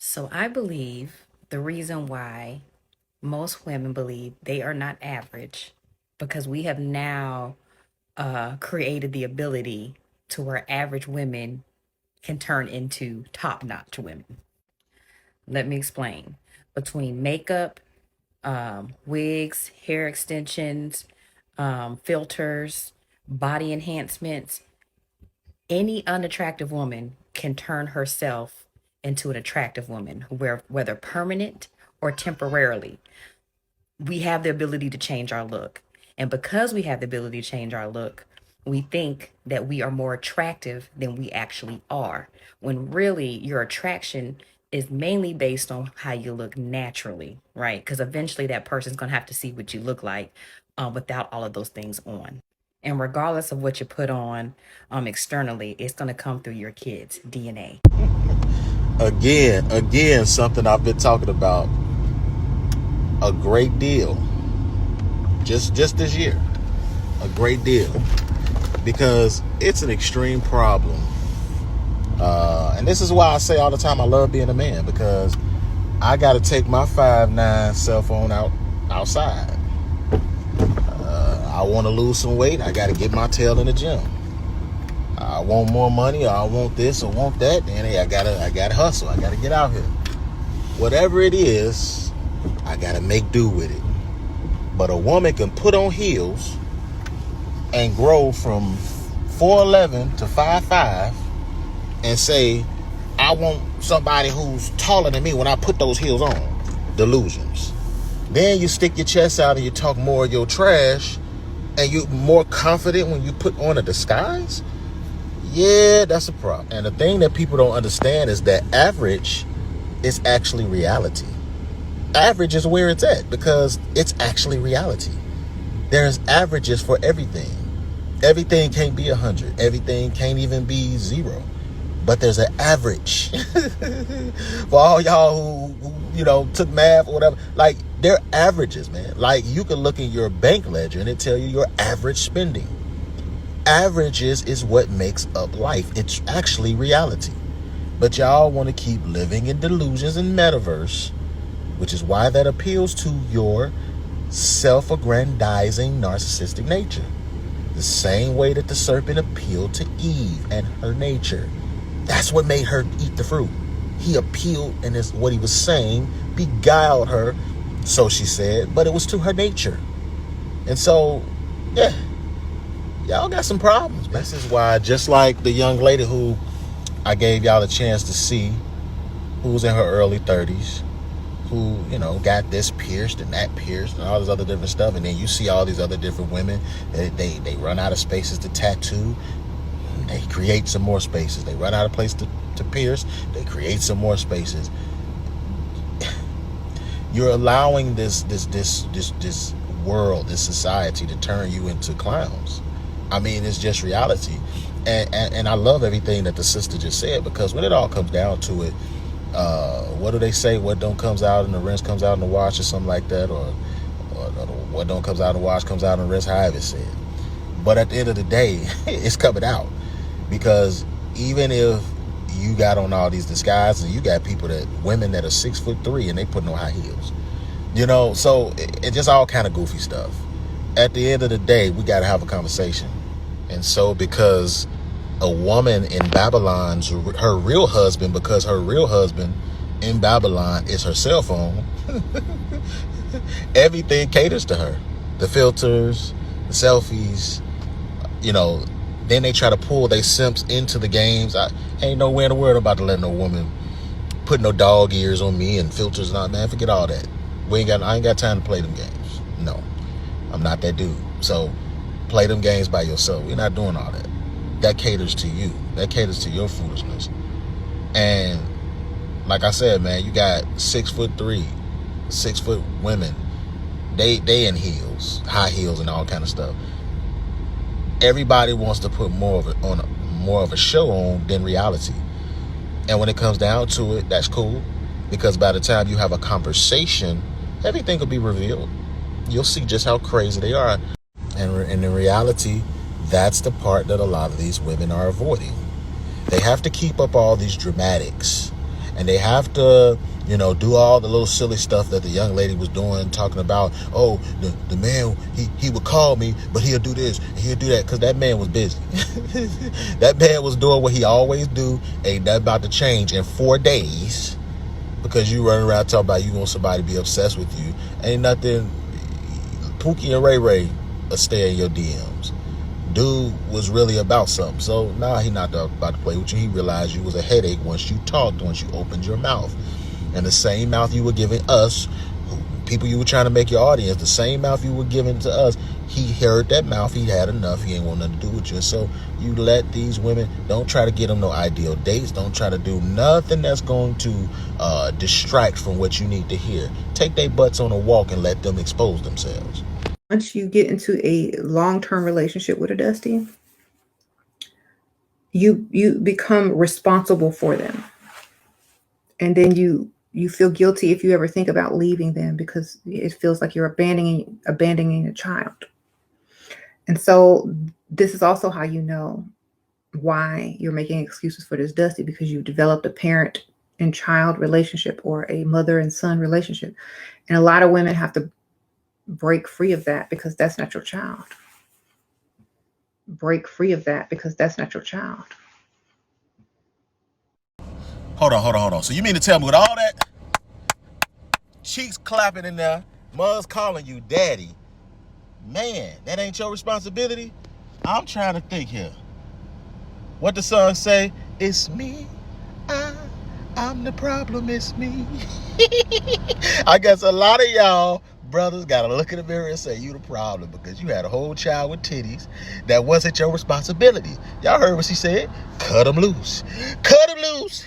So I believe the reason why most women believe they are not average because we have now created the ability to where average women can turn into top-notch women. Let me explain. Between makeup, wigs, hair extensions, filters, body enhancements, any unattractive woman can turn herself into an attractive woman, whether permanent or temporarily. We have the ability to change our look. And because we have the ability to change our look, we think that we are more attractive than we actually are, when really your attraction is mainly based on how you look naturally, right? Because eventually that person's going to have to see what you look like without all of those things on. And regardless of what you put on externally, it's going to come through your kids' DNA. Again, something I've been talking about a great deal. Just this year, a great deal, because it's an extreme problem. And this is why I say all the time I love being a man, because I got to take my 5'9" cell phone outside. I want to lose some weight. I got to get my tail in the gym. I want more money, or I want this or want that, and hey, I gotta hustle. I gotta get out here. Whatever it is, I gotta make do with it. But a woman can put on heels and grow from 4'11" to 5'5" and say, I want somebody who's taller than me when I put those heels on. Delusions. Then you stick your chest out and you talk more of your trash, and you're more confident when you put on a disguise. Yeah, that's a problem. And the thing that people don't understand is that average is actually reality. Average is where it's at because it's actually reality. There's averages for everything. Everything can't be 100. Everything can't even be 0. But there's an average. For all y'all who took math or whatever, like, they're averages, man. Like, you can look in your bank ledger and it tell you your average spending. Averages is what makes up life. It's actually reality. But y'all want to keep living in delusions and metaverse, which is why that appeals to your self-aggrandizing narcissistic nature. The same way that the serpent appealed to Eve and her nature. That's what made her eat the fruit. He appealed, and is what he was saying beguiled her, so she said, but it was to her nature. And so, yeah, y'all got some problems, man. This is why, just like the young lady who I gave y'all a chance to see, who's in her early 30s, who, got this pierced and that pierced and all this other different stuff. And then you see all these other different women, they run out of spaces to tattoo. They create some more spaces. They run out of place to pierce. They create some more spaces. You're allowing this world, this society to turn you into clowns. I mean, it's just reality. And I love everything that the sister just said, because when it all comes down to it, what do they say? What don't comes out in the rinse comes out in the wash, or something like that, or what don't comes out in the wash comes out in the rinse, however it's said. But at the end of the day, it's coming out, because even if you got on all these disguises, and you got women that are 6'3" and they putting on high heels, so it just all kind of goofy stuff. At the end of the day, we got to have a conversation. And so, because a woman in Babylon's her real husband, because her real husband in Babylon is her cell phone, everything caters to her. The filters, the selfies, then they try to pull they simps into the games. I ain't nowhere in the world about to let no woman put no dog ears on me and filters and all, man. Forget all that. I ain't got time to play them games. No, I'm not that dude. So play them games by yourself. We're not doing all that. That caters to you. That caters to your foolishness. And like I said, man, you got 6'3", 6 foot women. They in heels, high heels, and all kind of stuff. Everybody wants to put more of a show on than reality. And when it comes down to it, that's cool, because by the time you have a conversation, everything will be revealed. You'll see just how crazy they are. And in reality, that's the part that a lot of these women are avoiding. They have to keep up all these dramatics And they have to, you know, do all the little silly stuff that the young lady was doing, talking about, oh, the man, he would call me, but he'll do this and he'll do that, because that man was busy. That man was doing what he always do. Ain't nothing about to change in 4 days because you running around talking about you want somebody to be obsessed with you. Ain't nothing. Pookie and Ray Ray will stay in your DMs. Dude was really about something. So now he not about to play with you. He realized you was a headache once you talked, once you opened your mouth. And the same mouth you were giving us, people you were trying to make your audience, the same mouth you were giving to us, he heard that mouth. He had enough. He ain't want nothing to do with you. So you let these women, don't try to get them no ideal dates. Don't try to do nothing that's going to distract from what you need to hear. Take their butts on a walk and let them expose themselves. Once you get into a long-term relationship with a Dusty, you become responsible for them. And then you feel guilty if you ever think about leaving them, because it feels like you're abandoning a child. And so this is also how you know why you're making excuses for this Dusty, because you've developed a parent and child relationship or a mother and son relationship. And a lot of women have to break free of that, because that's not your child. Break free of that, because that's not your child. Hold on. So you mean to tell me with all that cheeks clapping in there, Muzz calling you daddy, man, that ain't your responsibility? I'm trying to think here. What the song say? It's me. I'm the problem. It's me. I guess a lot of y'all brothers gotta look in the mirror and say you the problem, because you had a whole child with titties that wasn't your responsibility. Y'all heard what she said? Cut them loose. Cut them loose.